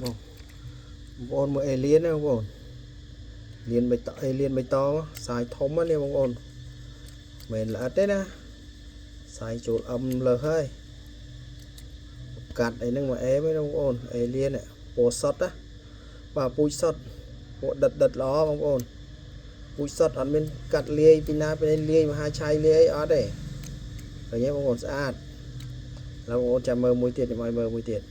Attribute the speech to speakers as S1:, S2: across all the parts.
S1: បងប្អូនមើលអេលៀនណាបងប្អូនលៀនបៃតងអេលៀនបៃតងសាយធំណាបងប្អូនមិនល្អិតទេណាសាយចូលអឹមលើហើយកាត់អីហ្នឹងមកអេមឯងបងប្អូនអេលៀនពណ៌សុតណាបាទពូជសុតពណ៌ដិតល្អបងប្អូនពូជសុតអត់មានកាត់លាយពីណាពីលាយមហាឆៃលាយអត់ទេឃើញទេបងប្អូនស្អាតแล้วបងប្អូនចាំមើលមួយទៀតចាំឲ្យមើលមួយទៀត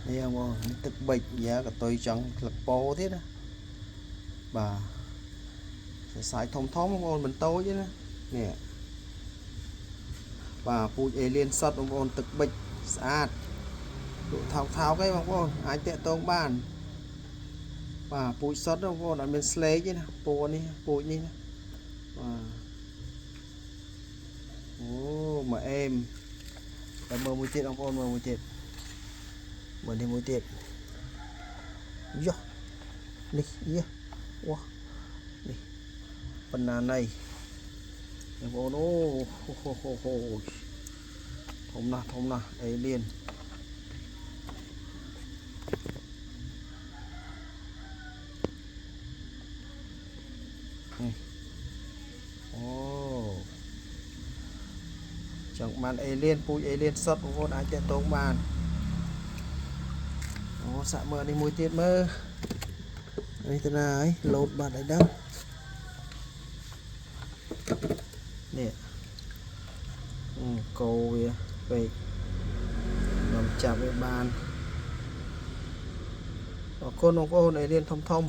S1: នេះបងទឹកប៊ិចយ៉ាក៏តុយចង់ក្លឹកពោទៀតណាបាទសាយធំបងប្អូនបន្តូចទេណានេះបាទពូជអេលៀនសុតបងប្អូនទឹកប៊ិចស្អាតលក់ថោកឯងបងប្អូនអាចតាក់ទងបានបាទពូជសុតបងប្អូនអត់មានស្លេកទេណាពណ៌នេះពូជនេះណាបាទអូមកអេមតែមើលមួយទៀតបងប្អូនមើលមួយទៀតមើលនេះមួយទៀតយោនេះយាវ៉ានេះបណ្ណាណៃបងប្អូនអូហូធំណាស់អេលៀនអូចង់បានអេលៀនពូជអេលៀនសុតបងប្អូនអាចតាក់ទងបានអូសាក់មើលនេះមួយទៀតមើលនេះទៅណាហើយលោតបាត់ហើយដឹងនេះកោវាពេកខ្ញុំចាប់វាបានអរគុណបងប្អូនអេលៀនធំ